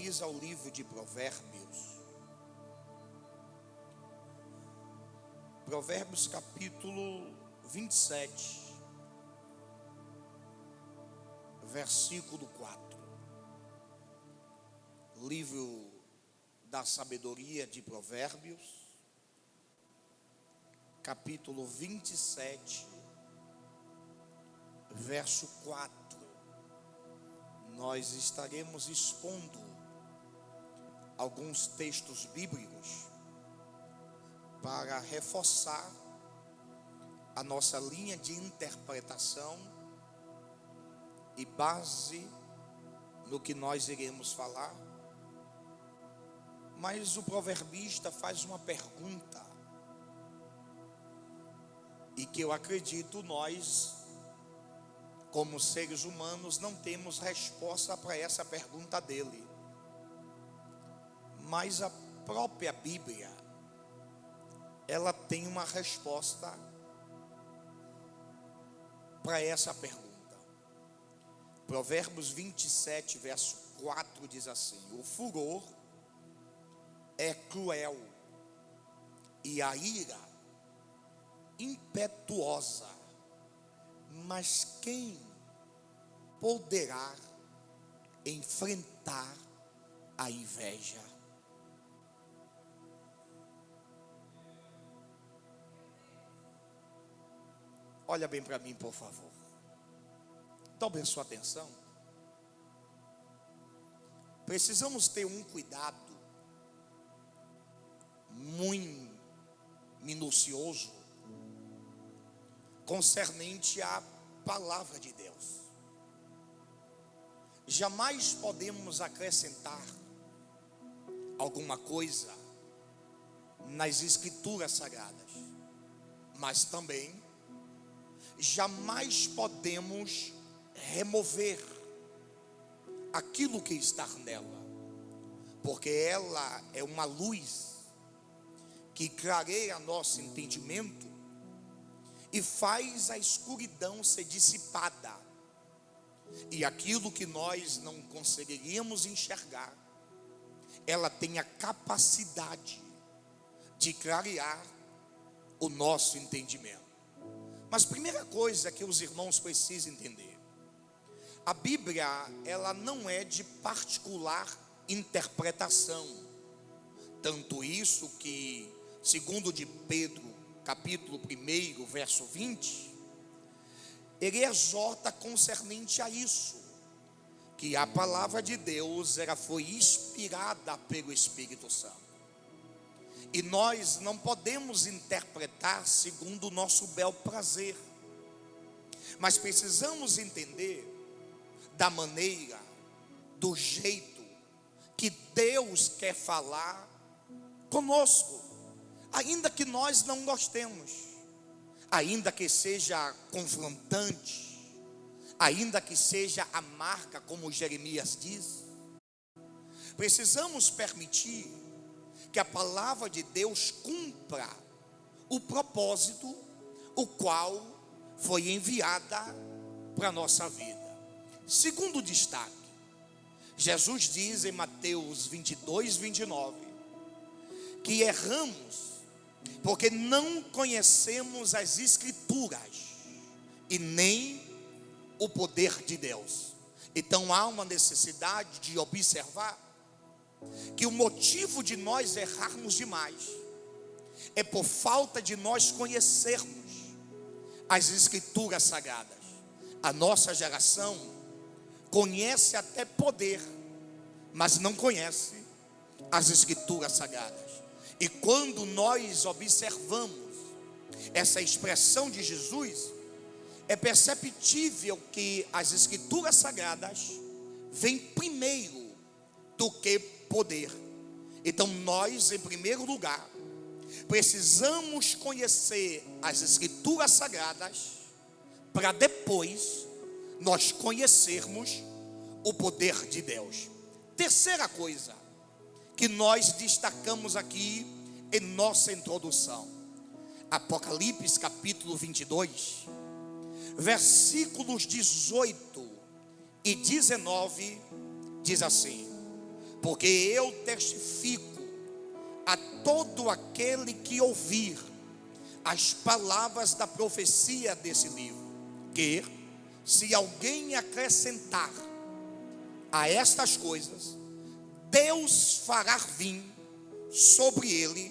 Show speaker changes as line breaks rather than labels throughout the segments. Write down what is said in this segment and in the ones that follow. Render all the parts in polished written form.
diz ao livro de Provérbios, Provérbios capítulo 27, versículo 4. Livro da sabedoria de Provérbios, capítulo 27, verso 4. Nós estaremos expondo alguns textos bíblicos para reforçar a nossa linha de interpretação e base no que nós iremos falar. Mas o proverbista faz uma pergunta, e que eu acredito nós, como seres humanos, não temos resposta para essa pergunta dele. Mas a própria Bíblia, ela tem uma resposta para essa pergunta. Provérbios 27, verso 4 diz assim: o furor é cruel e a ira impetuosa, mas quem poderá enfrentar a inveja? Olha bem para mim, por favor. Dobre a sua atenção. Precisamos ter um cuidado muito minucioso concernente à palavra de Deus. Jamais podemos acrescentar alguma coisa nas escrituras sagradas, mas também jamais podemos remover aquilo que está nela, porque ela é uma luz que clareia nosso entendimento e faz a escuridão ser dissipada, e aquilo que nós não conseguiríamos enxergar, ela tem a capacidade de clarear o nosso entendimento. Mas primeira coisa que os irmãos precisam entender: a Bíblia, ela não é de particular interpretação. Tanto isso que, segundo de Pedro, capítulo 1, verso 20, ele exorta concernente a isso, que a palavra de Deus, ela foi inspirada pelo Espírito Santo. E nós não podemos interpretar segundo o nosso bel prazer, mas precisamos entender da maneira, do jeito que Deus quer falar conosco, ainda que nós não gostemos, ainda que seja confrontante, ainda que seja amarga, como Jeremias diz. Precisamos permitir que a palavra de Deus cumpra o propósito o qual foi enviada para a nossa vida. Segundo destaque, Jesus diz em Mateus 22, 29, que erramos porque não conhecemos as Escrituras e nem o poder de Deus. Então há uma necessidade de observar que o motivo de nós errarmos demais é por falta de nós conhecermos as Escrituras sagradas. A nossa geração conhece até poder, mas não conhece as Escrituras sagradas. E quando nós observamos essa expressão de Jesus, é perceptível que as Escrituras sagradas vêm primeiro do que poder. Então nós, em primeiro lugar, precisamos conhecer as Escrituras sagradas para depois nós conhecermos o poder de Deus. Terceira coisa que nós destacamos aqui em nossa introdução, Apocalipse capítulo 22, versículos 18 e 19, diz assim: porque eu testifico a todo aquele que ouvir as palavras da profecia desse livro, que se alguém acrescentar a estas coisas, Deus fará vir sobre ele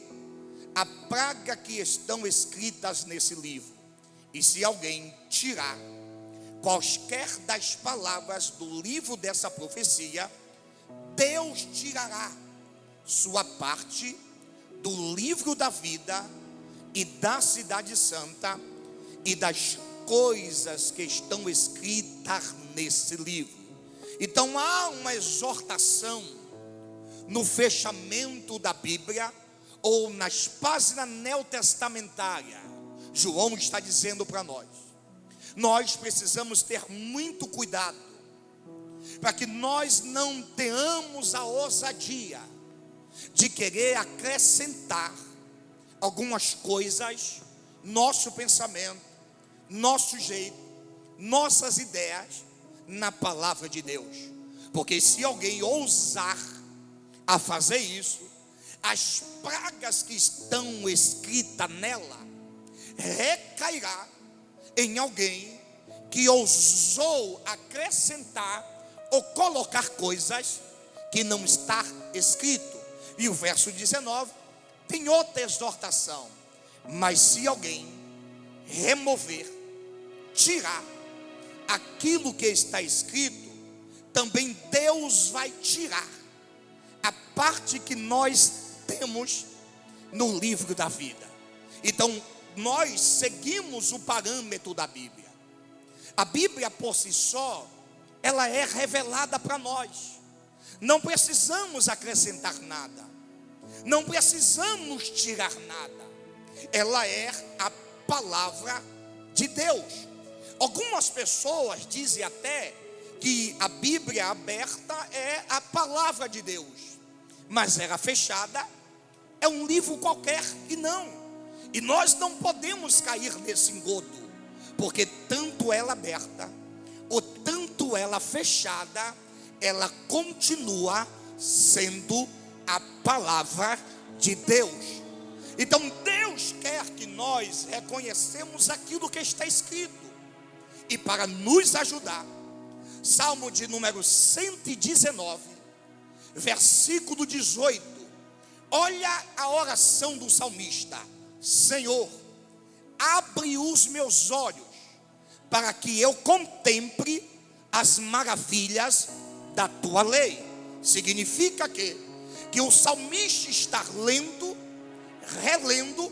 a praga que estão escritas nesse livro. E se alguém tirar quaisquer das palavras do livro dessa profecia, Deus tirará sua parte do livro da vida e da cidade santa e das coisas que estão escritas nesse livro. Então há uma exortação no fechamento da Bíblia, ou nas páginas neotestamentárias. João está dizendo para nós precisamos ter muito cuidado, para que nós não tenhamos a ousadia de querer acrescentar algumas coisas, nosso pensamento, nosso jeito, nossas ideias na palavra de Deus. Porque se alguém ousar a fazer isso, as pragas que estão escritas nela recairá em alguém que ousou acrescentar ou colocar coisas que não está escrito. E o verso 19 tem outra exortação: mas se alguém remover, tirar aquilo que está escrito, também Deus vai tirar a parte que nós temos no livro da vida. Então nós seguimos o parâmetro da Bíblia. A Bíblia por si só, ela é revelada para nós. Não precisamos acrescentar nada, não precisamos tirar nada. Ela é a palavra de Deus. Algumas pessoas dizem até que a Bíblia aberta é a palavra de Deus, mas ela fechada é um livro qualquer. E não. E nós não podemos cair nesse engodo, porque tanto ela aberta ou tanto ela fechada, ela continua sendo a palavra de Deus. Então Deus quer que nós reconhecemos aquilo que está escrito. E para nos ajudar, Salmo de número 119, versículo 18. Olha a oração do salmista: Senhor, abre os meus olhos para que eu contemple as maravilhas da tua lei. Significa que o salmista está lendo, relendo,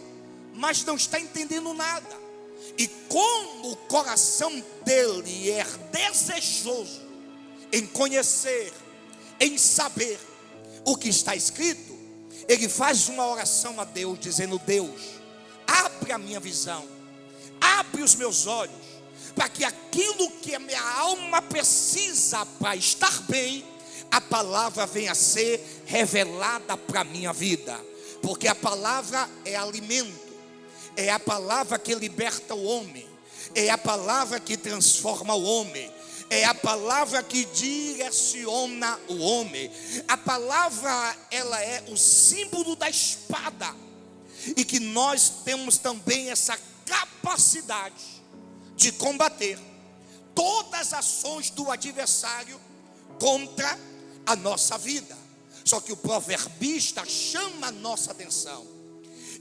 mas não está entendendo nada. E como o coração dele é desejoso em conhecer, em saber o que está escrito, ele faz uma oração a Deus, dizendo: Deus, abre a minha visão, abre os meus olhos, para que aquilo que a minha alma precisa para estar bem, a palavra venha a ser revelada para a minha vida. Porque a palavra é alimento, é a palavra que liberta o homem, é a palavra que transforma o homem, é a palavra que direciona o homem. A palavra, ela é o símbolo da espada, e que nós temos também essa capacidade de combater todas as ações do adversário contra a nossa vida. Só que o proverbista chama a nossa atenção.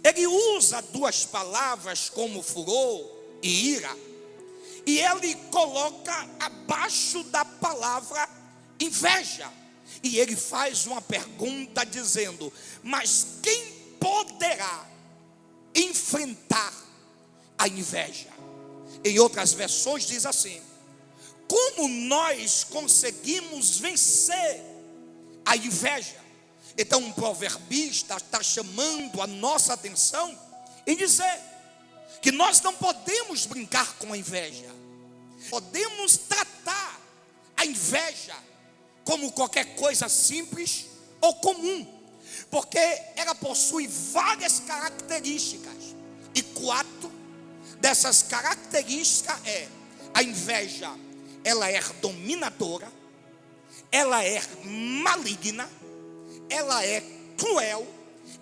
Ele usa duas palavras como furor e ira, e ele coloca abaixo da palavra inveja. E ele faz uma pergunta dizendo: mas quem poderá enfrentar a inveja? Em outras versões diz assim: como nós conseguimos vencer a inveja? Então um proverbista está chamando a nossa atenção em dizer que nós não podemos brincar com a inveja. Podemos tratar a inveja como qualquer coisa simples ou comum, porque ela possui várias características, e 4 dessas características é: a inveja, ela é dominadora, ela é maligna ela é cruel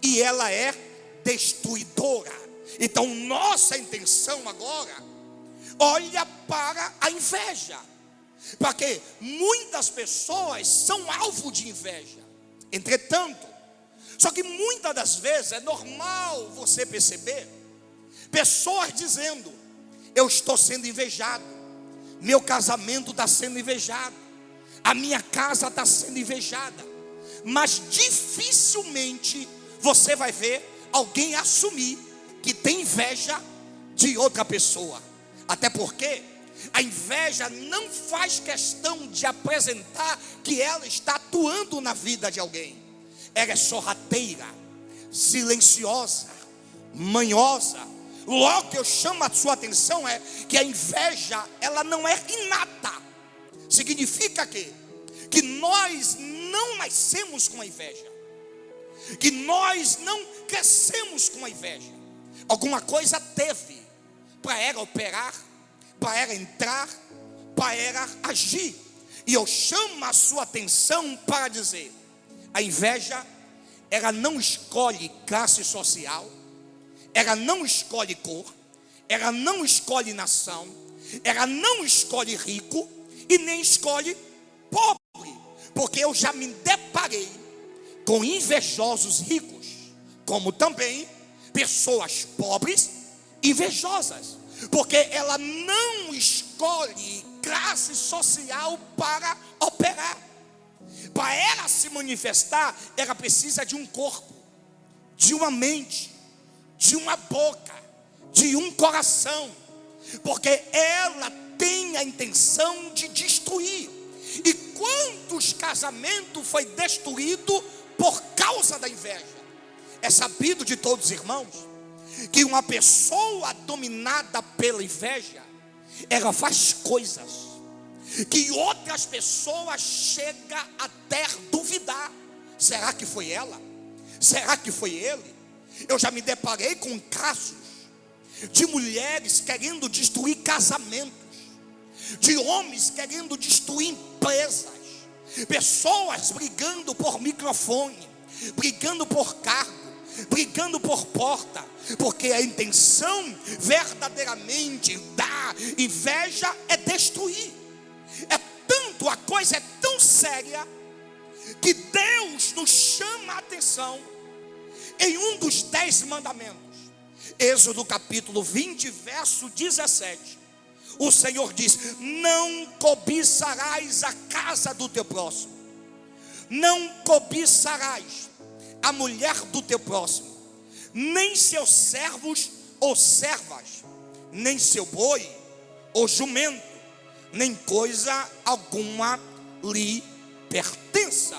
e ela é destruidora. Então nossa intenção agora, olha para a inveja, porque muitas pessoas são alvo de inveja. Entretanto, só que muitas das vezes é normal você perceber pessoas dizendo: eu estou sendo invejado, meu casamento está sendo invejado, a minha casa está sendo invejada. Mas dificilmente você vai ver alguém assumir que tem inveja de outra pessoa. Até porque a inveja não faz questão de apresentar que ela está atuando na vida de alguém. Ela é sorrateira, silenciosa, manhosa. Logo que eu chamo a sua atenção é que a inveja, ela não é inata. Significa que nós não nascemos com a inveja, que nós não crescemos com a inveja. Alguma coisa teve para ela operar, para ela entrar, para ela agir. E eu chamo a sua atenção para dizer: a inveja, ela não escolhe classe social, ela não escolhe cor, ela não escolhe nação, ela não escolhe rico e nem escolhe pobre. Porque eu já me deparei com invejosos ricos, como também pessoas pobres invejosas, porque ela não escolhe classe social para operar. Para ela se manifestar, ela precisa de um corpo, de uma mente, de uma boca, de um coração, porque ela tem a intenção de destruir. E quantos casamentos foi destruído por causa da inveja? É sabido de todos os irmãos que uma pessoa dominada pela inveja, ela faz coisas que outras pessoas chegam até duvidar: será que foi ela? Será que foi ele? Eu já me deparei com casos de mulheres querendo destruir casamentos, de homens querendo destruir empresas, pessoas brigando por microfone, brigando por cargo, brigando por porta, porque a intenção verdadeiramente da inveja é destruir. É tanto, a coisa é tão séria, que Deus nos chama a atenção em um dos 10 mandamentos. Êxodo capítulo 20, verso 17. O Senhor diz: não cobiçarás a casa do teu próximo, não cobiçarás a mulher do teu próximo, nem seus servos ou servas, nem seu boi ou jumento, nem coisa alguma lhe pertença.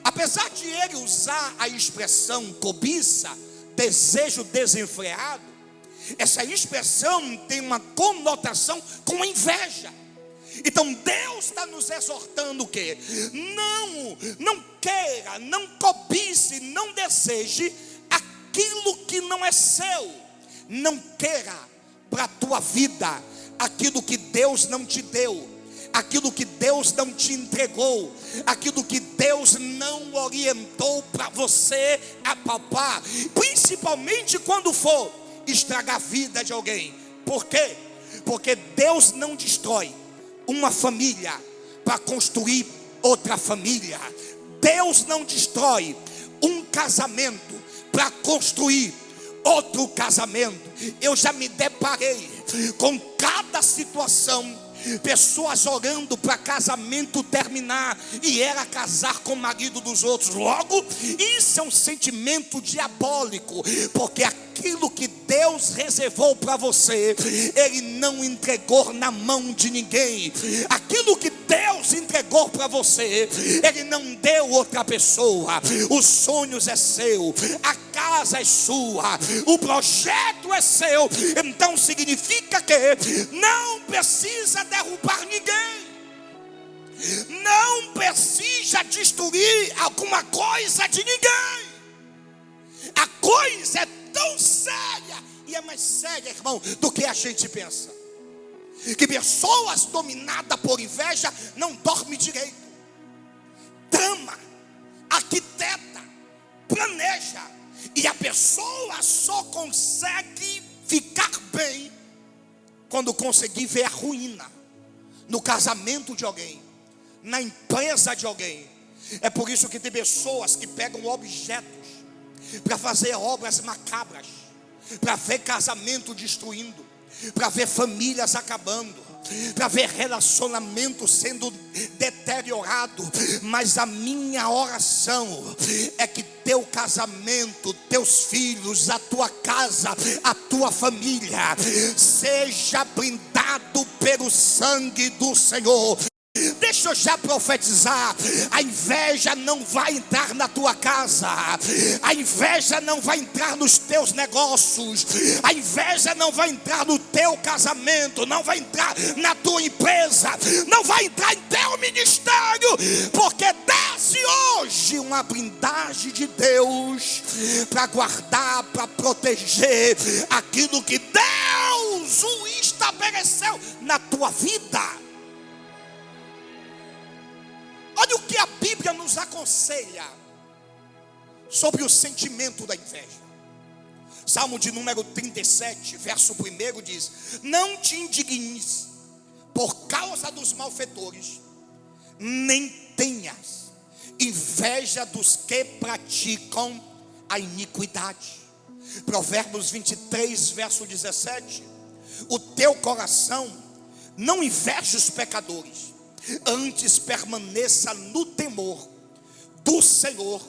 Apesar de ele usar a expressão cobiça, desejo desenfreado, essa expressão tem uma conotação com inveja. Então Deus está nos exortando o quê? Não queira, não cobice, não deseje aquilo que não é seu. Não queira para a tua vida aquilo que Deus não te deu, aquilo que Deus não te entregou, aquilo que Deus não orientou para você apalpar, principalmente quando for estragar a vida de alguém. Por quê? Porque Deus não destrói uma família para construir outra família. Deus não destrói um casamento para construir outro casamento. Eu já me deparei com cada situação, pessoas orando para casamento terminar e ela casar com o marido dos outros. Logo, isso é um sentimento diabólico, porque aquilo que Deus reservou para você, Ele não entregou na mão de ninguém. Aquilo que Deus entregou para você, Ele não deu outra pessoa. Os sonhos é seu, a casa é sua, o projeto é seu. Então significa que não precisa derrubar ninguém, não precisa destruir alguma coisa de ninguém. A coisa é tão séria, e é mais séria, irmão, do que a gente pensa. Que pessoas dominadas por inveja não dormem direito, trama, arquiteta, E a pessoa só consegue ficar bem quando conseguir ver a ruína no casamento de alguém, na empresa de alguém. É por isso que tem pessoas que pegam objetos para fazer obras macabras, para ver casamento destruindo, para ver famílias acabando, para ver relacionamento sendo deteriorado. Mas a minha oração é que teu casamento, teus filhos, a tua casa, a tua família seja blindado pelo sangue do Senhor. Deixa eu já profetizar: a inveja não vai entrar na tua casa, a inveja não vai entrar nos teus negócios, a inveja não vai entrar no teu casamento, não vai entrar na tua empresa, não vai entrar em teu ministério, porque desce hoje uma blindagem de Deus para guardar, para proteger aquilo que Deus o estabeleceu na tua vida. Olha o que a Bíblia nos aconselha sobre o sentimento da inveja. Salmo de número 37, verso 1 diz: não te indignes por causa dos malfeitores, nem tenhas inveja dos que praticam a iniquidade. Provérbios 23, verso 17: o teu coração não inveja os pecadores, antes permaneça no temor do Senhor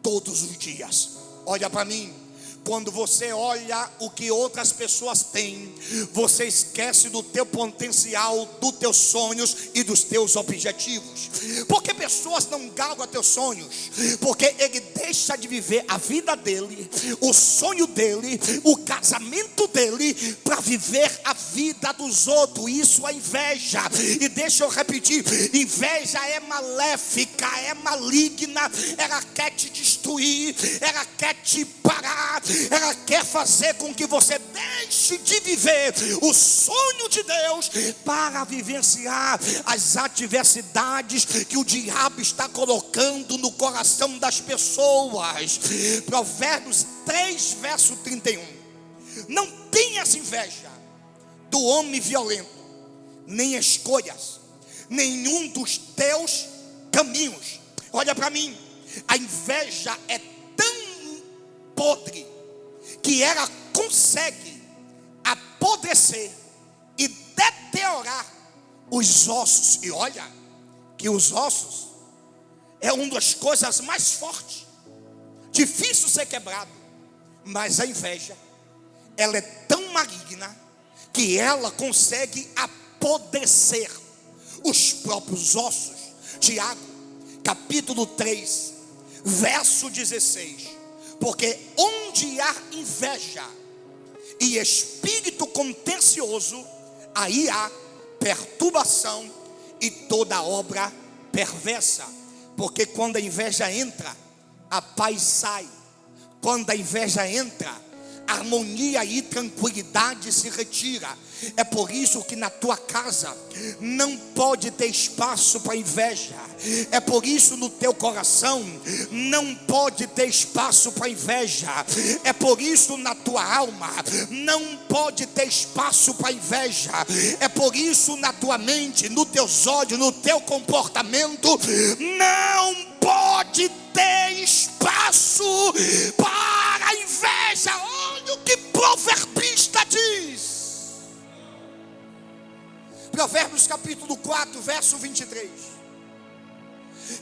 todos os dias. Olha para mim. Quando você olha o que outras pessoas têm, você esquece do teu potencial, dos teus sonhos e dos teus objetivos. Porque pessoas não galgam teus sonhos, porque ele deixa de viver a vida dele, o sonho dele, o casamento dele, para viver a vida dos outros. Isso é inveja. E deixa eu repetir: inveja é maléfica, é maligna. Ela quer te destruir, ela quer te parar, ela quer fazer com que você deixe de viver o sonho de Deus para vivenciar as adversidades que o diabo está colocando no coração das pessoas. Provérbios 3, verso 31: não tenhas inveja do homem violento, nem escolhas nenhum dos teus caminhos. Olha para mim, a inveja é tão podre que ela consegue apodrecer e deteriorar os ossos. E olha que os ossos é uma das coisas mais fortes, difícil ser quebrado. Mas a inveja, ela é tão maligna que ela consegue apodrecer os próprios ossos. Tiago, capítulo 3, verso 16: porque onde há inveja e espírito contencioso, aí há perturbação e toda obra perversa. Porque quando a inveja entra, a paz sai. Quando a inveja entra, harmonia e tranquilidade se retira. É por isso que na tua casa não pode ter espaço para inveja. É por isso no teu coração não pode ter espaço para inveja. É por isso na tua alma não pode ter espaço para inveja. É por isso na tua mente, nos teus olhos, no teu comportamento não pode ter espaço para a inveja. Olha o que proverbista diz. Provérbios capítulo 4, verso 23: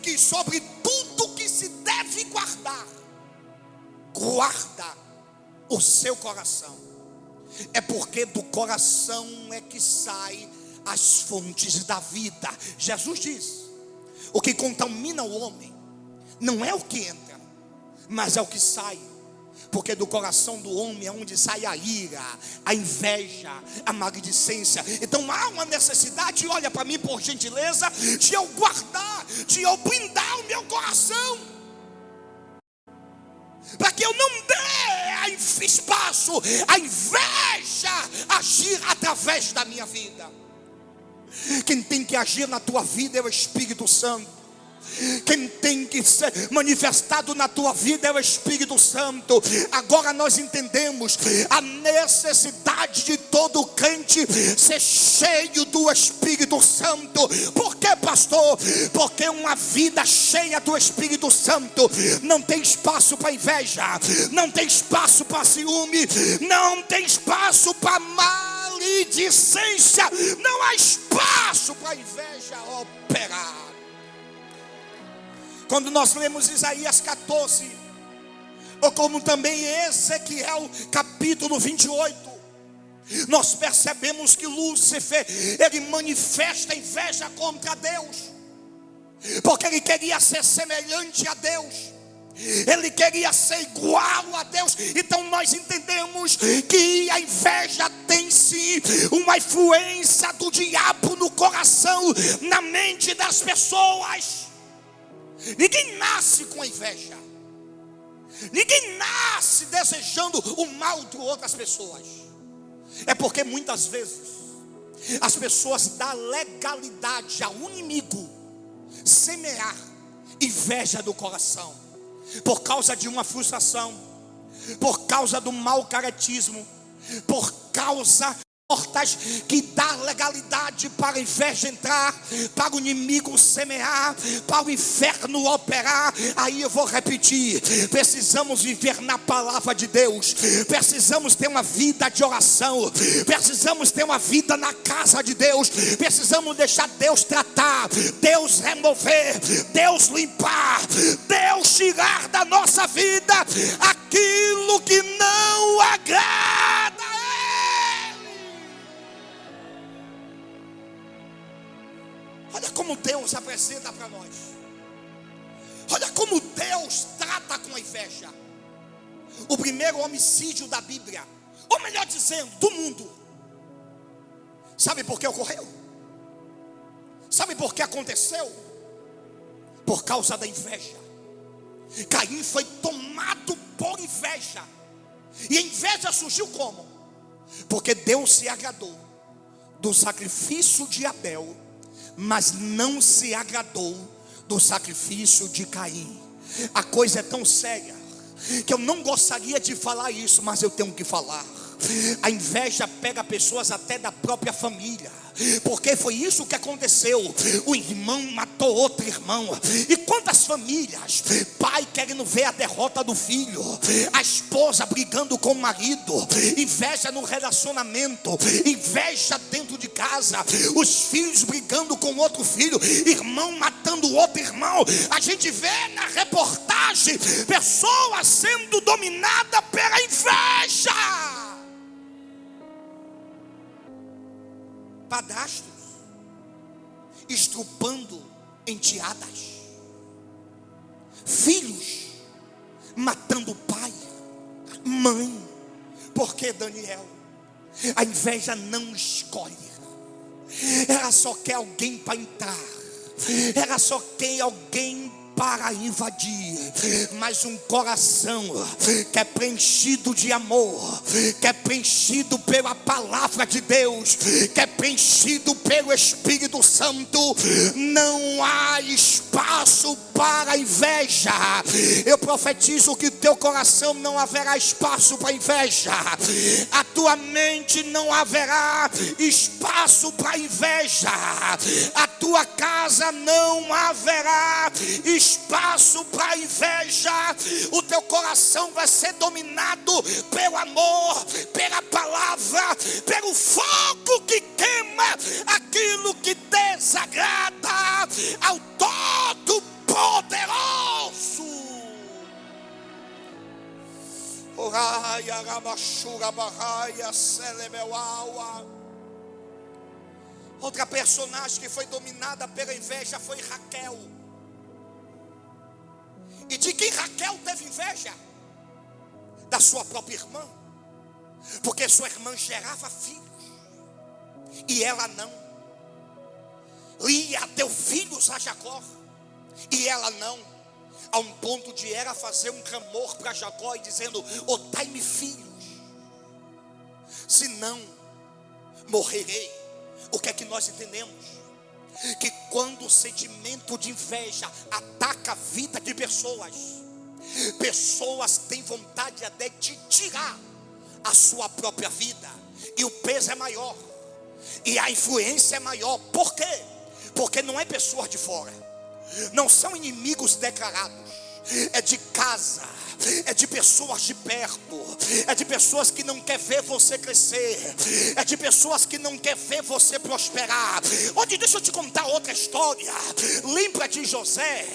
que sobre tudo que se deve guardar, guarda o seu coração. É porque do coração é que saem as fontes da vida. Jesus diz: o que contamina o homem não é o que entra, mas é o que sai. Porque do coração do homem é onde sai a ira, a inveja, a maledicência. Então há uma necessidade, olha para mim por gentileza, de eu guardar, de eu blindar o meu coração, para que eu não dê espaço a inveja agir através da minha vida. Quem tem que agir na tua vida é o Espírito Santo. Quem tem que ser manifestado na tua vida é o Espírito Santo. Agora nós entendemos a necessidade de todo crente ser cheio do Espírito Santo. Por que, pastor? Porque uma vida cheia do Espírito Santo não tem espaço para inveja, não tem espaço para ciúme, não tem espaço para maledicência, não há espaço para inveja operar. Quando nós lemos Isaías 14, ou como também Ezequiel capítulo 28, nós percebemos que Lúcifer, ele manifesta inveja contra Deus, porque ele queria ser semelhante a Deus, ele queria ser igual a Deus. Então nós entendemos que a inveja tem sim uma influência do diabo no coração, na mente das pessoas. Ninguém nasce com inveja, ninguém nasce desejando o mal de outras pessoas. É porque muitas vezes as pessoas dão legalidade ao inimigo semear inveja do coração, por causa de uma frustração, por causa do mau caratismo, por causa que dá legalidade para a inveja entrar, para o inimigo semear, para o inferno operar. Aí eu vou repetir: precisamos viver na palavra de Deus, precisamos ter uma vida de oração, precisamos ter uma vida na casa de Deus, precisamos deixar Deus tratar, Deus remover, Deus limpar, Deus tirar da nossa vida aquilo que não agrada a Ele. Olha como Deus apresenta para nós. Olha como Deus trata com a inveja. O primeiro homicídio da Bíblia, ou melhor dizendo, do mundo. Sabe por que ocorreu? Sabe por que aconteceu? Por causa da inveja. Caim foi tomado por inveja. E a inveja surgiu como? Porque Deus se agradou do sacrifício de Abel, mas não se agradou do sacrifício de Caim. A coisa é tão séria que eu não gostaria de falar isso, mas eu tenho que falar. A inveja pega pessoas até da própria família, porque foi isso que aconteceu. O irmão matou outro irmão. E quantas famílias, pai querendo ver a derrota do filho, a esposa brigando com o marido, inveja no relacionamento, inveja dentro de casa, os filhos brigando com outro filho, irmão matando outro irmão. A gente vê na reportagem pessoas sendo dominadas pela inveja. Padrastos estrupando enteadas, filhos matando pai, mãe. Porque, Daniel, a inveja não escolhe, ela só quer alguém para entrar, ela só quer alguém para invadir. Mas um coração que é preenchido de amor, que é preenchido pela palavra de Deus, que é preenchido pelo Espírito Santo, não há espaço para inveja. Eu profetizo que teu coração não haverá espaço para inveja, a tua mente não haverá espaço para inveja, a tua casa não haverá espaço para inveja. O teu coração vai ser dominado pelo amor, pela palavra, pelo fogo que queima aquilo que desagrada ao Todo-Poderoso. Outra personagem que foi dominada pela inveja foi Raquel. E de quem Raquel teve inveja? Da sua própria irmã. Porque sua irmã gerava filhos e ela não. Lia deu filhos a Jacó e ela não. A um ponto de ela fazer um clamor para Jacó e dizendo: "Oh, dai-me filhos, senão morrerei." O que é que nós entendemos? que quando o sentimento de inveja ataca a vida de pessoas, pessoas têm vontade até de tirar a sua própria vida, e o peso é maior, e a influência é maior. Por quê? Porque não é pessoas de fora, não são inimigos declarados, é de casa, é de pessoas de perto, é de pessoas que não quer ver você crescer, é de pessoas que não quer ver você prosperar. Onde, deixa eu te contar outra história. Lembra de José,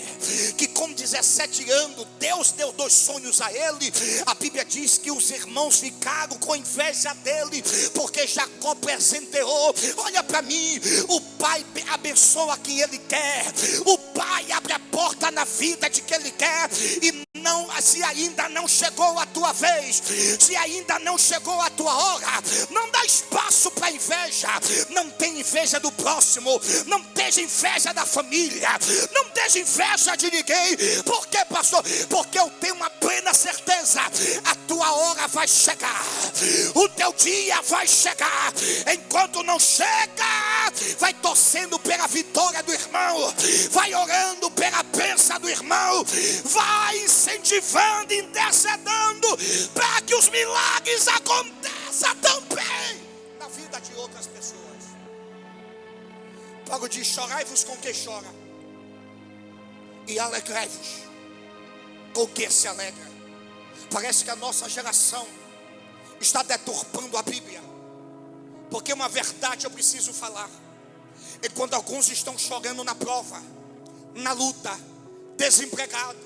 que com 17 anos Deus deu 2 sonhos a ele. A Bíblia diz que os irmãos ficaram com inveja dele, porque Jacó presenteou. Olha para mim, o pai abençoa quem ele quer, o pai abre a porta na vida de quem ele quer. E não, se ainda não chegou a tua vez, se ainda não chegou a tua hora, não dá espaço para inveja. Não tem inveja do próximo, não esteja inveja da família, não esteja inveja de ninguém. Por quê, pastor? Porque eu tenho uma plena certeza, a tua hora vai chegar, o teu dia vai chegar. Enquanto não chega, vai torcendo pela vitória do irmão, vai orando pela bênção do irmão, vai incentivando, intercedendo para que os milagres aconteçam também na vida de outras pessoas. Paulo diz: chorai-vos com quem chora, e alegrai-vos com quem se alegra. Parece que a nossa geração está deturpando a Bíblia, porque uma verdade eu preciso falar. E quando alguns estão chorando na prova, na luta, desempregado,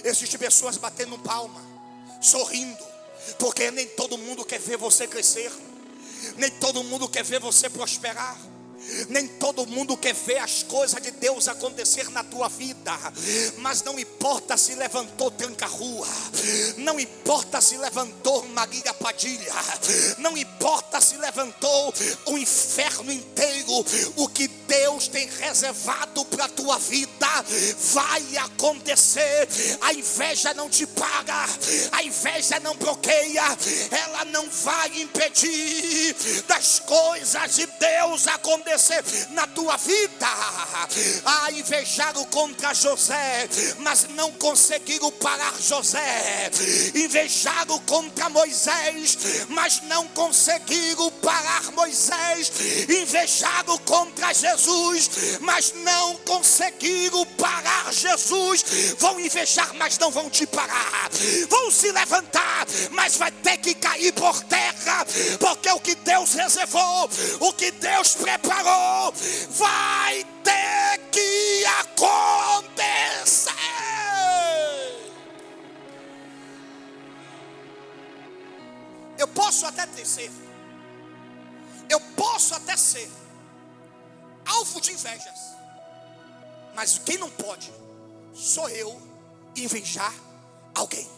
existem pessoas batendo palma, sorrindo, porque nem todo mundo quer ver você crescer, nem todo mundo quer ver você prosperar, nem todo mundo quer ver as coisas de Deus acontecer na tua vida. Mas não importa se levantou Tranca-Rua, não importa se levantou Marília Padilha, não importa se levantou o inferno inteiro, o que Deus tem reservado para a tua vida vai acontecer. A inveja não te paga, a inveja não bloqueia, ela não vai impedir das coisas de Deus acontecer na tua vida. Invejaram contra José, mas não conseguiram parar José. Invejaram contra Moisés, mas não conseguiram parar Moisés. Invejaram contra Jesus, mas não conseguiram parar Jesus. Vão invejar, mas não vão te parar. Vão se levantar, mas vai ter que cair por terra, porque o que Deus reservou, o que Deus preparou, vai ter que acontecer. Eu posso até ser alvo de invejas, mas quem não pode sou eu invejar alguém.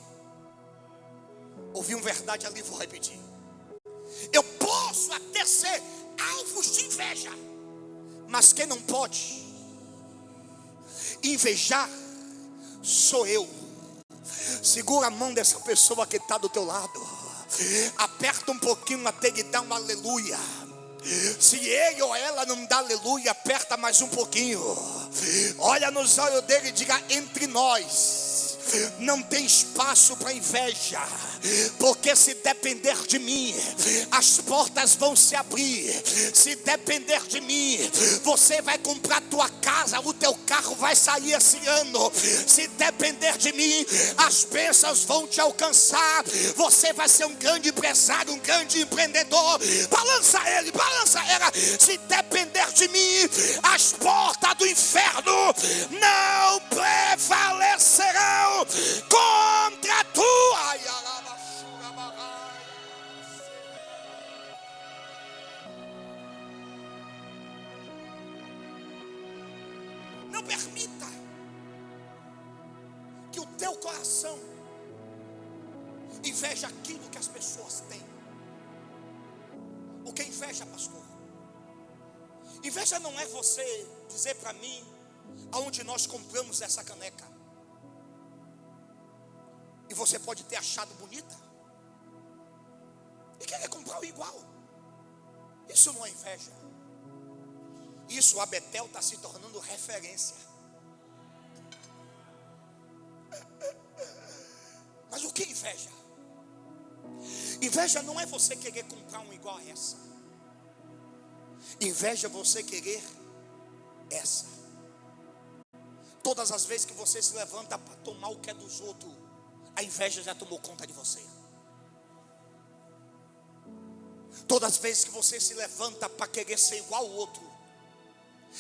Ouvi uma verdade ali, vou repetir. Eu posso até ser alvos de inveja, mas quem não pode invejar sou eu. Segura a mão dessa pessoa que está do teu lado, aperta um pouquinho até ele dar um aleluia. Se ele ou ela não dá aleluia, aperta mais um pouquinho. Olha nos olhos dele e diga: entre nós não tem espaço para inveja, porque se depender de mim, as portas vão se abrir. Se depender de mim, você vai comprar tua casa, o teu carro vai sair esse ano. Se depender de mim, as bênçãos vão te alcançar. Você vai ser um grande empresário, um grande empreendedor. Balança ele, balança ela. Se depender de mim, as portas do inferno não prevalecerão contra tu. Não permita que o teu coração inveja aquilo que as pessoas têm. O que é inveja, pastor? Inveja não é você dizer para mim aonde nós compramos essa caneca e você pode ter achado bonita e querer comprar o igual. Isso não é inveja. Isso, a Betel está se tornando referência. Mas o que é inveja? Inveja não é você querer comprar um igual a essa. Inveja é você querer essa. Todas as vezes que você se levanta para tomar o que é dos outros, a inveja já tomou conta de você. Todas as vezes que você se levanta para querer ser igual ao outro,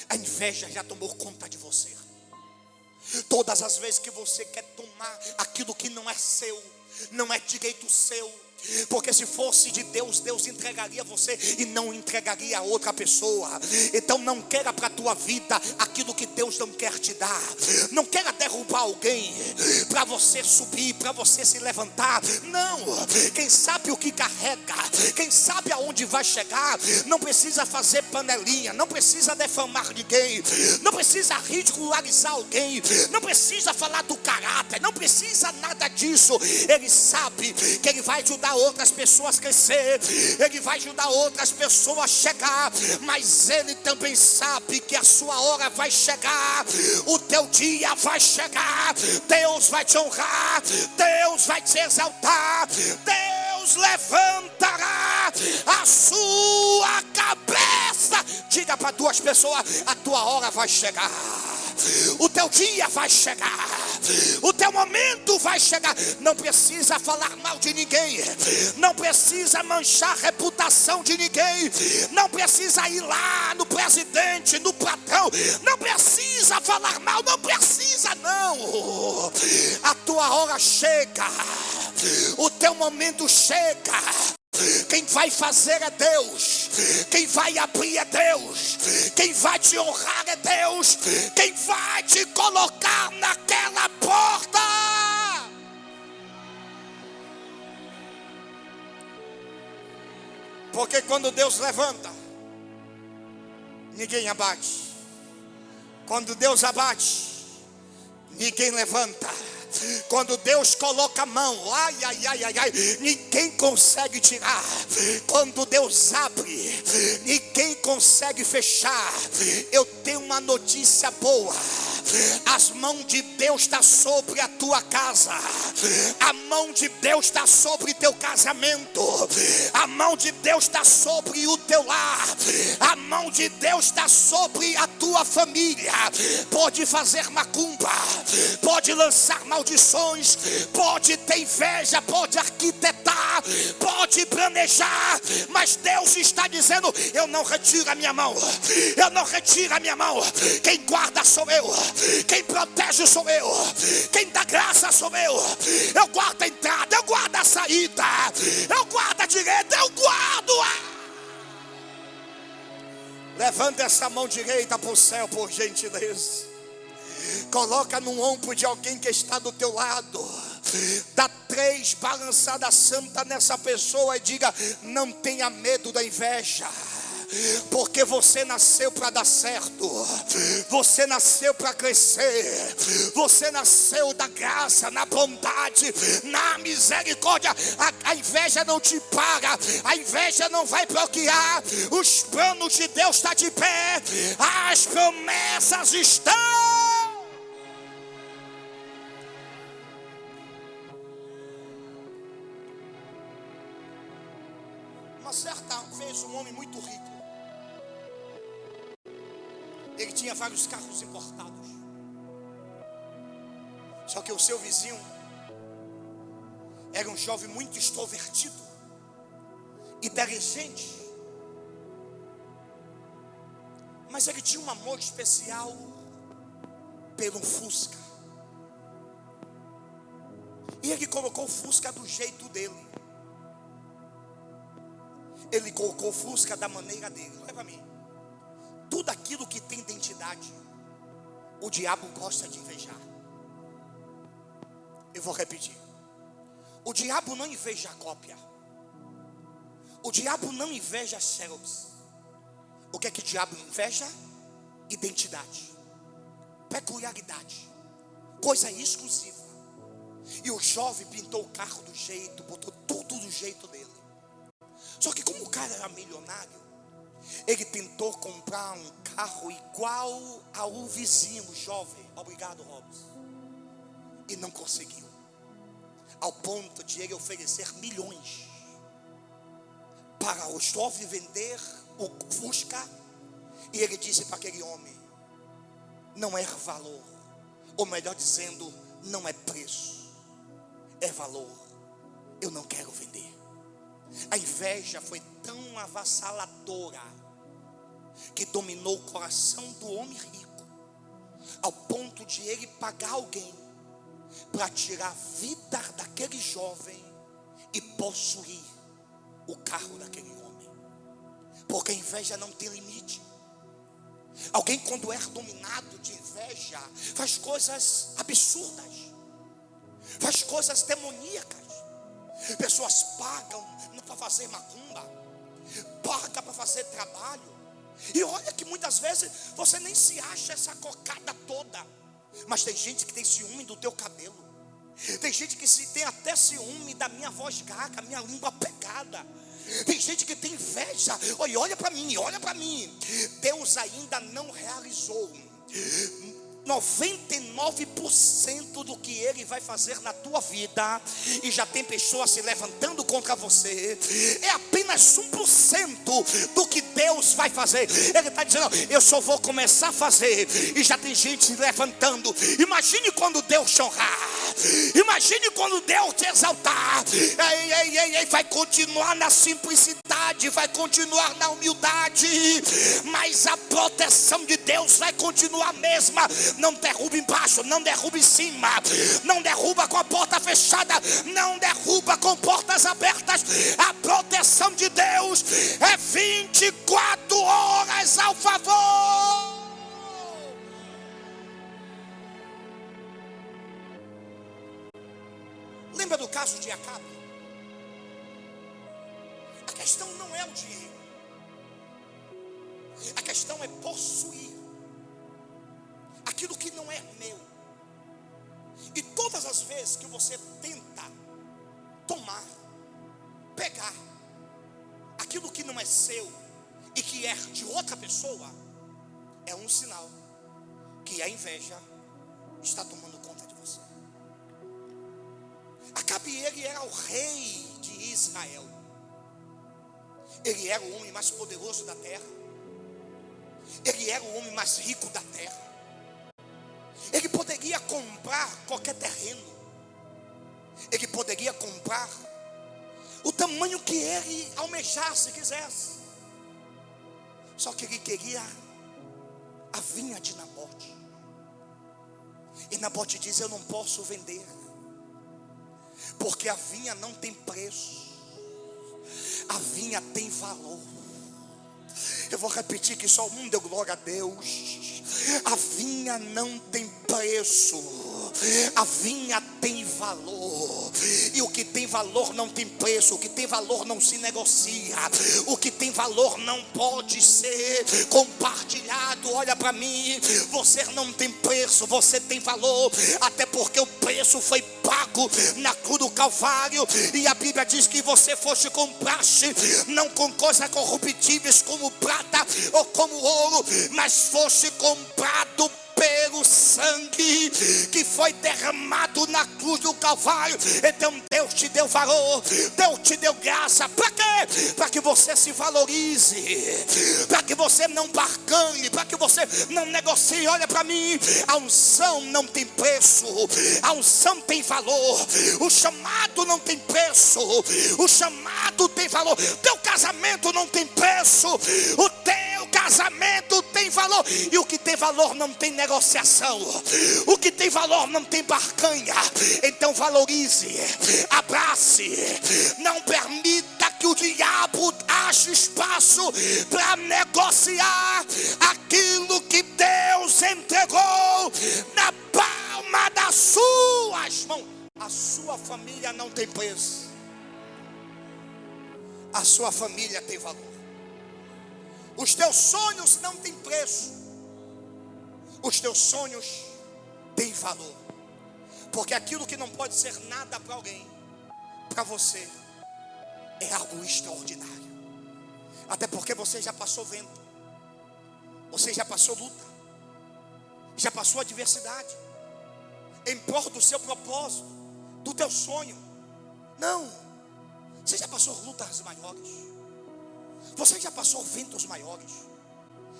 a inveja já tomou conta de você. Todas as vezes que você quer tomar aquilo que não é seu, não é direito seu, porque se fosse de Deus, Deus entregaria você e não entregaria a outra pessoa. Então não queira para a tua vida aquilo que Deus não quer te dar. Não queira derrubar alguém para você subir, para você se levantar. Não, quem sabe o que carrega, quem sabe aonde vai chegar, não precisa fazer panelinha, não precisa defamar ninguém, não precisa ridicularizar alguém, não precisa falar do caráter, não precisa nada disso. Ele sabe que ele vai ajudar outras pessoas a crescer, ele vai ajudar outras pessoas a chegar, mas ele também sabe que a sua hora vai chegar, o teu dia vai chegar, Deus vai te honrar, Deus vai te exaltar, Deus levantará a sua cabeça. Diga para duas pessoas: a tua hora vai chegar, o teu dia vai chegar, o teu momento vai chegar. Não precisa falar mal de ninguém, não precisa manchar a reputação de ninguém, não precisa ir lá no presidente, no patrão, não precisa falar mal, não precisa não. A tua hora chega, o teu momento chega. Quem vai fazer é Deus, quem vai abrir é Deus, quem vai te honrar é Deus, quem vai te colocar naquela porta. Porque quando Deus levanta, ninguém abate. Quando Deus abate, ninguém levanta. Quando Deus coloca a mão, ninguém consegue tirar. Quando Deus abre, ninguém consegue fechar. Eu tenho uma notícia boa: as mãos de Deus estão sobre a tua casa, a mão de Deus está sobre teu casamento, a mão de Deus está sobre o teu lar, a mão de Deus está sobre a tua família. Pode fazer macumba, pode lançar maldições, pode ter inveja, pode arquitetar, pode planejar, mas Deus está dizendo: eu não retiro a minha mão, eu não retiro a minha mão. Quem guarda sou eu, quem protege sou eu, quem dá graça sou eu. Eu guardo a entrada, eu guardo a saída, eu guardo a direita, eu guardo a... Levanta essa mão direita para o céu, por gentileza. Coloca no ombro de alguém que está do teu lado. Dá 3 balançadas santas nessa pessoa e diga: não tenha medo da inveja, porque você nasceu para dar certo, você nasceu para crescer, você nasceu da graça, na bondade, na misericórdia. A inveja não te para, a inveja não vai bloquear. Os planos de Deus estão de pé, as promessas estão. Uma certa vez um homem muito rico, ele tinha vários carros importados. Só que o seu vizinho era um jovem muito extrovertido, inteligente, mas ele tinha um amor especial pelo Fusca. E ele colocou o Fusca do jeito dele. Ele colocou o Fusca da maneira dele. Olha para mim. Tudo aquilo que tem identidade, o diabo gosta de invejar. Eu vou repetir. O diabo não inveja cópia. O diabo não inveja xerox. O que é que o diabo inveja? Identidade, peculiaridade, coisa exclusiva. E o jovem pintou o carro do jeito, botou tudo do jeito dele. Só que como o cara era milionário, ele tentou comprar um carro carro igual ao vizinho jovem. Obrigado, Robson. E não conseguiu. Ao ponto de ele oferecer milhões para o jovem vender o Fusca. E ele disse para aquele homem: não é valor, ou melhor dizendo, não é preço, é valor. Eu não quero vender. A inveja foi tão avassaladora que dominou o coração do homem rico, ao ponto de ele pagar alguém para tirar a vida daquele jovem e possuir o carro daquele homem. Porque a inveja não tem limite. Alguém, quando é dominado de inveja, faz coisas absurdas, faz coisas demoníacas. Pessoas pagam para fazer macumba, pagam para fazer trabalho. E olha que muitas vezes você nem se acha essa cocada toda. Mas tem gente que tem ciúme do teu cabelo. Tem gente que tem até ciúme da minha voz gaga, minha língua pegada. Tem gente que tem inveja. Olha para mim, olha para mim. Deus ainda não realizou 99% do que Ele vai fazer na tua vida, e já tem pessoas se levantando contra você. É apenas 1% do que Deus vai fazer. Ele está dizendo: eu só vou começar a fazer, e já tem gente se levantando. Imagine quando Deus te honrar, imagine quando Deus te exaltar. Vai continuar na simplicidade, vai continuar na humildade, mas a proteção de Deus vai continuar a mesma. Não derruba embaixo, não derruba em cima, não derruba com a porta fechada, não derruba com portas abertas. A proteção de Deus é 24 horas ao favor. Lembra do caso de Acabe? A questão não é o dinheiro, a questão é possuir aquilo que não é meu. E todas as vezes que você tenta tomar, pegar aquilo que não é seu e que é de outra pessoa, é um sinal que a inveja está tomando conta de você. Acabe, ele era o rei de Israel. Ele era o homem mais poderoso da terra. Ele era o homem mais rico da terra. Ele poderia comprar qualquer terreno. Ele poderia comprar o tamanho que ele almejasse, quisesse. Só que ele queria a vinha de Nabote. E Nabote diz: eu não posso vender, porque a vinha não tem preço, a vinha tem valor. Eu vou repetir que só um deu glória a Deus. A vinha não tem preço, a vinha tem valor. E o que tem valor não tem preço. O que tem valor não se negocia. O que tem valor não pode ser compartilhado. Olha para mim, você não tem preço, você tem valor. Até porque o preço foi pago na cruz do Calvário. E a Bíblia diz que você foste compraste, não com coisas corruptíveis como prata ou como ouro, mas foste comprado pelo sangue que foi derramado na cruz do Calvário. Então Deus te deu valor, Deus te deu graça. Para quê? Para que você se valorize, para que você não barganhe, para que você não negocie. Olha para mim, a unção não tem preço, a unção tem valor. O chamado não tem preço, o chamado tem valor. Teu casamento não tem preço, o teu casamento tem valor. E o que tem valor não tem negociação, o que tem valor não tem barganha. Então valorize, abrace, não permita que o diabo ache espaço para negociar aquilo que Deus entregou na palma das suas mãos. A sua família não tem preço, a sua família tem valor. Os teus sonhos não têm preço, os teus sonhos têm valor. Porque aquilo que não pode ser nada para alguém, para você é algo extraordinário. Até porque você já passou vento, Você já passou luta, já passou adversidade, em prol do seu propósito, do teu sonho. Não, você já passou lutas maiores, você já passou ventos maiores.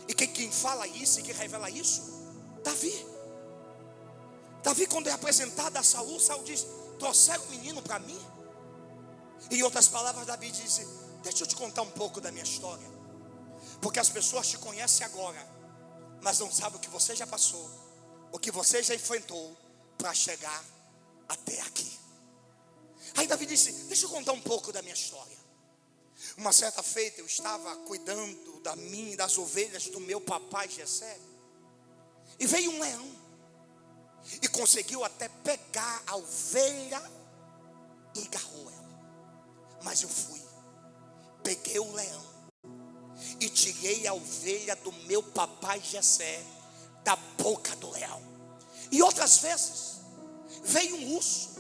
E quem fala isso e que revela isso? Davi, quando é apresentado a Saul, Saul diz: trouxeram o menino para mim? Em outras palavras, Davi disse: deixa eu te contar um pouco da minha história, porque as pessoas te conhecem agora, mas não sabem o que você já passou, o que você já enfrentou para chegar até aqui. Aí Davi disse: deixa eu contar um pouco da minha história. Uma certa feita eu estava cuidando das ovelhas do meu papai Jessé, e veio um leão e conseguiu até pegar a ovelha e agarrou ela. Mas eu peguei o leão e tirei a ovelha do meu papai Jessé da boca do leão. E outras vezes veio um urso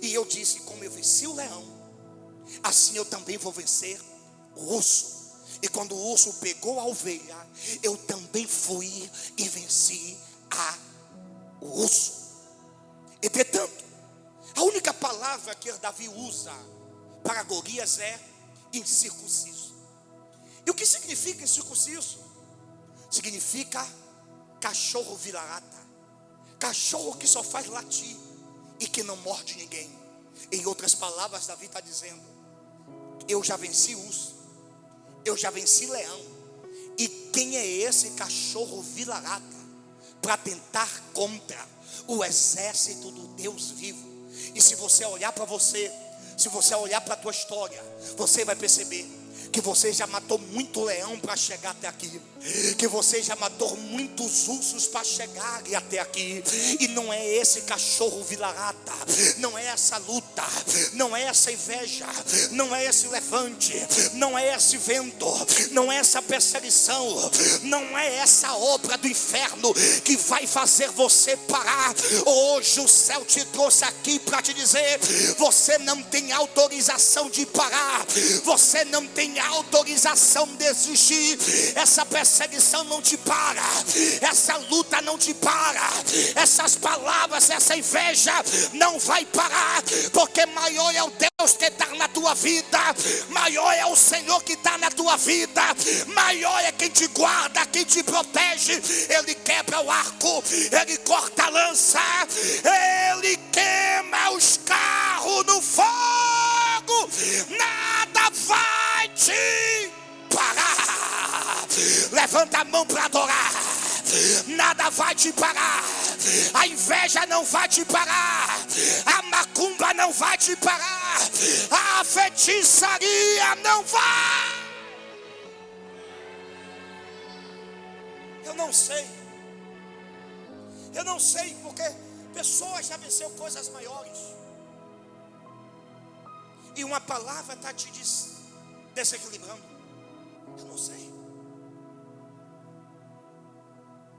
e eu disse: como eu venci o leão, assim eu também vou vencer o urso. E quando o urso pegou a ovelha, eu também fui e venci o urso. Entretanto, a única palavra que Davi usa para Golias é incircunciso. E o que significa incircunciso? Significa cachorro vira-lata, cachorro que só faz latir e que não morde ninguém. Em outras palavras, Davi está dizendo: eu já venci urso, eu já venci leão, e quem é esse cachorro vira-lata para tentar contra o exército do Deus vivo? E se você olhar para você, se você olhar para a tua história, você vai perceber que você já matou muito leão para chegar até aqui, que você já matou muitos ursos para chegar até aqui. E não é esse cachorro vira-lata, não é essa luta, não é essa inveja, não é esse levante, não é esse vento, não é essa perseguição, não é essa obra do inferno que vai fazer você parar. Hoje o céu te trouxe aqui para te dizer: você não tem autorização de parar, você não tem autorização de desistir. Essa perseguição não te para, essa luta não te para, essas palavras, essa inveja não vai parar, porque maior é o Deus que está na tua vida, maior é o Senhor que está na tua vida, maior é quem te guarda, quem te protege. Ele quebra o arco, ele corta a lança, ele queima os carros no fogo, nada vai te parar. Levanta a mão para adorar. Nada vai te parar. A inveja não vai te parar, a macumba não vai te parar, a feitiçaria não vai. Eu não sei porque pessoas já venceram coisas maiores, e uma palavra está te desequilibrando. Eu não sei.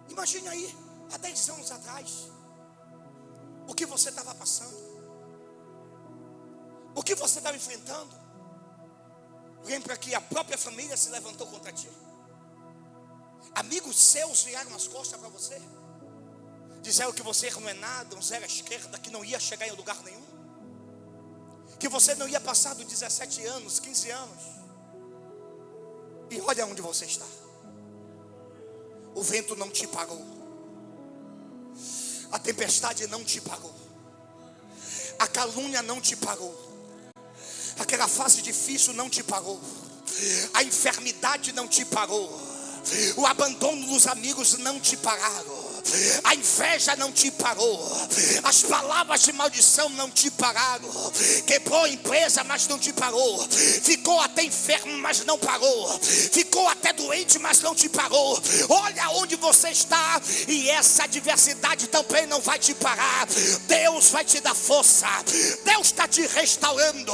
Imagine aí, há 10 anos atrás, o que você estava passando, o que você estava enfrentando. Lembra que a própria família se levantou contra ti, amigos seus viraram as costas para você, disseram que você não é nada, um zero à esquerda, que não ia chegar em lugar nenhum, que você não ia passar dos 17 anos, 15 anos. E olha onde você está. O vento não te parou, a tempestade não te parou, a calúnia não te parou, aquela fase difícil não te parou, a enfermidade não te parou, o abandono dos amigos não te pararam, a inveja não te parou, as palavras de maldição não te pararam, quebrou a empresa mas não te parou, ficou até enfermo mas não parou, ficou até doente mas não te parou. Olha onde você está, e essa adversidade também não vai te parar. Deus vai te dar força, Deus está te restaurando,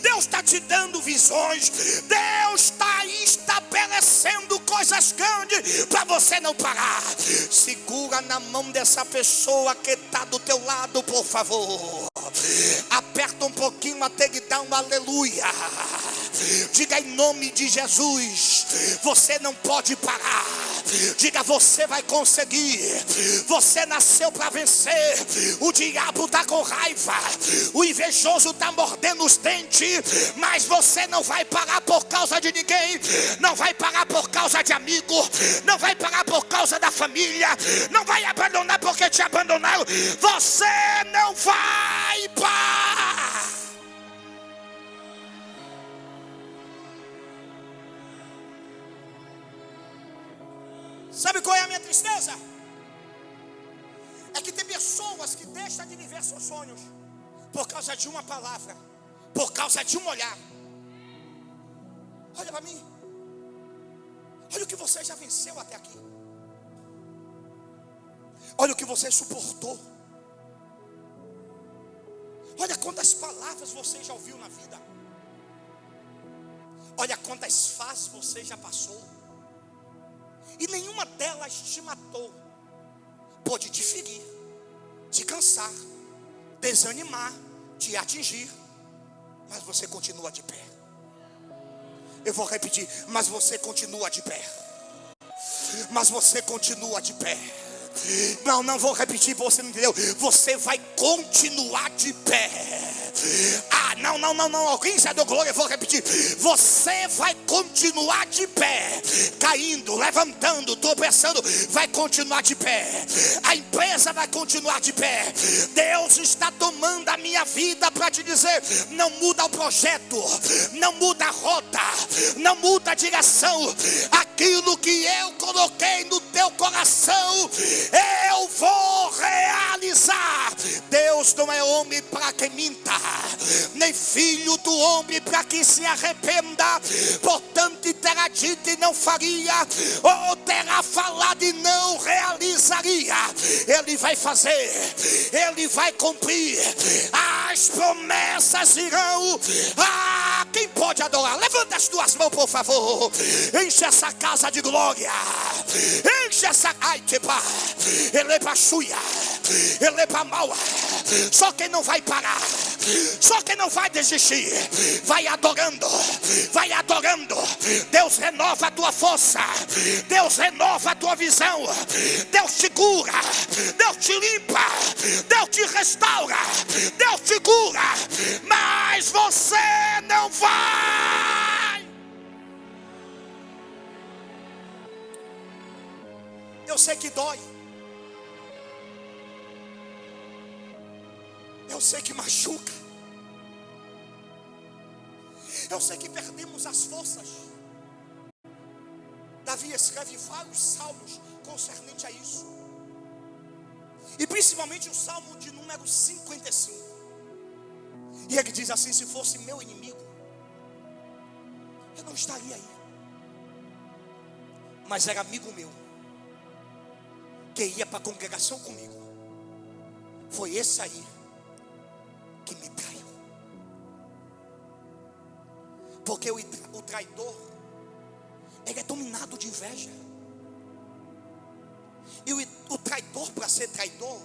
Deus está te dando visões, Deus está estabelecendo coisas grandes para você não parar. Segura na mão dessa pessoa que está do teu lado, por favor. Aperta um pouquinho até que dá um aleluia. Diga em nome de Jesus: você não pode parar. Diga: você vai conseguir. Você nasceu para vencer. O diabo está com raiva, o invejoso está mordendo os dentes, mas você não vai parar por causa de ninguém. Não vai parar por causa de amigo. Não vai parar por causa da família. Não vai abandonar porque te abandonaram. Você não vai parar. Sabe qual é a minha tristeza? É que tem pessoas que deixam de viver seus sonhos por causa de uma palavra, por causa de um olhar. Olha para mim. Olha o que você já venceu até aqui. Olha o que você suportou. Olha quantas palavras você já ouviu na vida. Olha quantas fases você já passou. E nenhuma delas te matou. Pode te ferir, te cansar, desanimar, te atingir, mas você continua de pé. Eu vou repetir: mas você continua de pé. Mas você continua de pé. Não vou repetir, você não entendeu. Você vai continuar de pé. Não, alguém já deu glória, eu vou repetir. Você vai continuar de pé. Caindo, levantando, tropeçando, vai continuar de pé. A empresa vai continuar de pé. Deus está tomando a minha vida para te dizer: não muda o projeto, não muda a rota, não muda a direção. Aquilo que eu coloquei no teu coração, eu vou realizar. Deus não é homem para que minta, nem filho do homem para que se arrependa. Portanto, terá dito e não faria, ou terá falado e não realizaria. Ele vai fazer, ele vai cumprir. As promessas irão. Quem pode adorar? Levanta as tuas mãos, por favor. Enche essa casa de glória. Enche essa. Ai, que pá. Ele é para chuia. Ele é para mal. Só quem não vai parar, só quem não vai desistir, vai adorando, vai adorando. Deus renova a tua força, Deus renova a tua visão, Deus te cura, Deus te limpa, Deus te restaura, Deus te cura, mas você não vai. Eu sei que dói, eu sei que machuca, eu sei que perdemos as forças. Davi escreve vários salmos concernente a isso, e principalmente o salmo de número 55. E ele diz assim: se fosse meu inimigo, eu não estaria aí, mas era amigo meu, que ia para a congregação comigo. Foi esse aí que me traiu. Porque o traidor, ele é dominado de inveja. E o traidor, para ser traidor,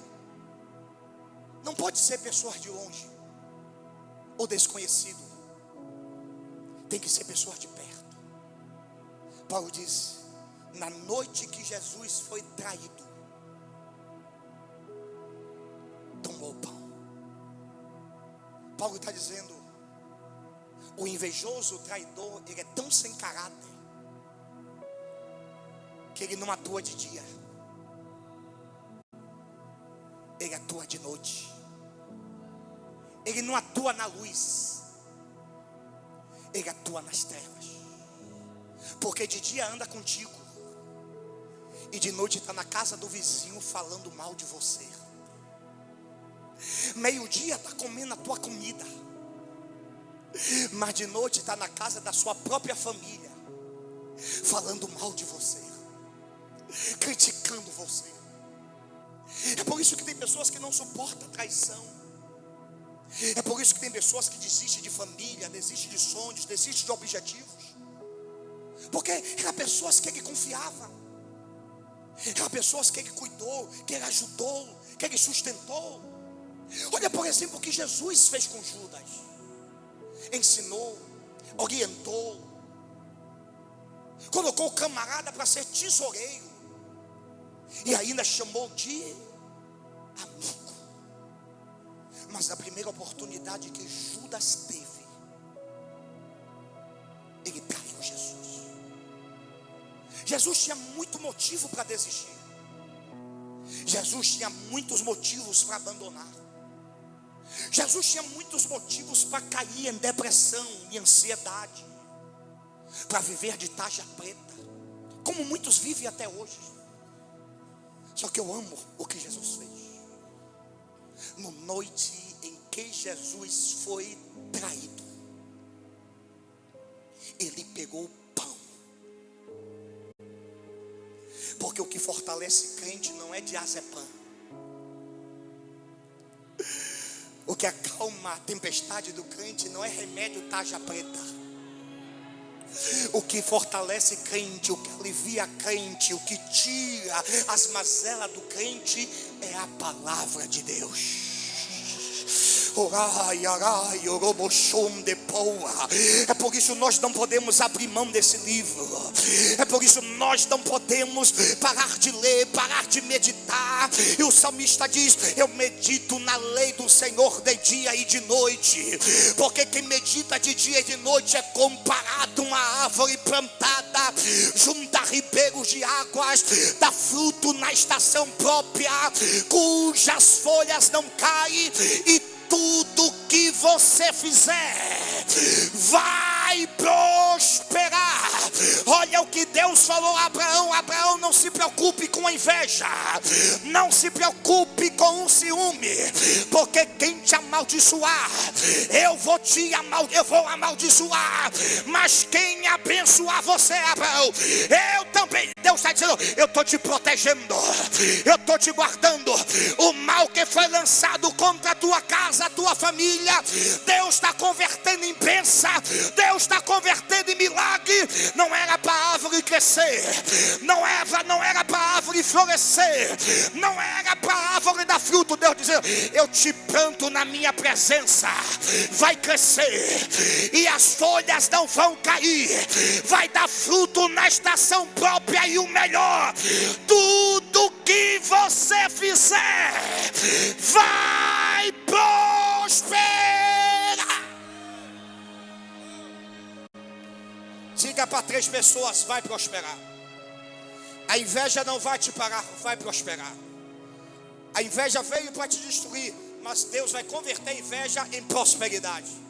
não pode ser pessoas de longe ou desconhecido. Tem que ser pessoas de perto. Paulo diz: na noite que Jesus foi traído, tomou o pão. Paulo está dizendo: o invejoso, o traidor, ele é tão sem caráter que ele não atua de dia, ele atua de noite. Ele não atua na luz, ele atua nas trevas. Porque de dia anda contigo e de noite está na casa do vizinho falando mal de você. Meio-dia está comendo a tua comida, mas de noite está na casa da sua própria família falando mal de você, criticando você. É por isso que tem pessoas que não suportam traição. É por isso que tem pessoas que desistem de família, desistem de sonhos, desistem de objetivos. Porque eram pessoas que ele confiava, eram pessoas que ele cuidou, que ele ajudou, que ele sustentou. Olha, por exemplo, o que Jesus fez com Judas: ensinou, orientou, colocou o camarada para ser tesoureiro, e ainda chamou de amigo. Mas na primeira oportunidade que Judas teve, ele traiu Jesus. Jesus tinha muito motivo para desistir. Jesus tinha muitos motivos para abandonar. Jesus tinha muitos motivos para cair em depressão e ansiedade, para viver de tarja preta, como muitos vivem até hoje. Só que eu amo o que Jesus fez. Na noite em que Jesus foi traído, ele pegou o pão. Porque o que fortalece crente não é diazepam. O que acalma a tempestade do crente não é remédio tarja preta. O que fortalece crente, o que alivia crente, o que tira as mazelas do crente é a palavra de Deus. É por isso nós não podemos abrir mão desse livro. É por isso nós não podemos parar de ler, parar de meditar. E o salmista diz: eu medito na lei do Senhor de dia e de noite. Porque quem medita de dia e de noite é comparado a uma árvore plantada junto a ribeiros de águas, dá fruto na estação própria, cujas folhas não caem, e tudo que você fizer vai prosperar. Olha o que Deus falou a Abraão: Abraão, não se preocupe com a inveja, não se preocupe com o ciúme, porque quem te amaldiçoar, eu vou amaldiçoar, mas quem abençoar você, Abraão, eu também. Deus está dizendo: eu estou te protegendo, eu estou te guardando. O mal que foi lançado contra a tua casa, a tua família, Deus está convertendo em bênção, Deus está convertendo em milagre. Não era para a árvore crescer, não era para a árvore florescer, não era para a árvore dar fruto. Deus dizendo: eu te planto na minha presença, vai crescer e as folhas não vão cair, vai dar fruto na estação própria, e o melhor, tudo que você fizer vai prosperar. Diga para 3 pessoas: vai prosperar. A inveja não vai te parar, vai prosperar. A inveja veio para te destruir, mas Deus vai converter a inveja em prosperidade.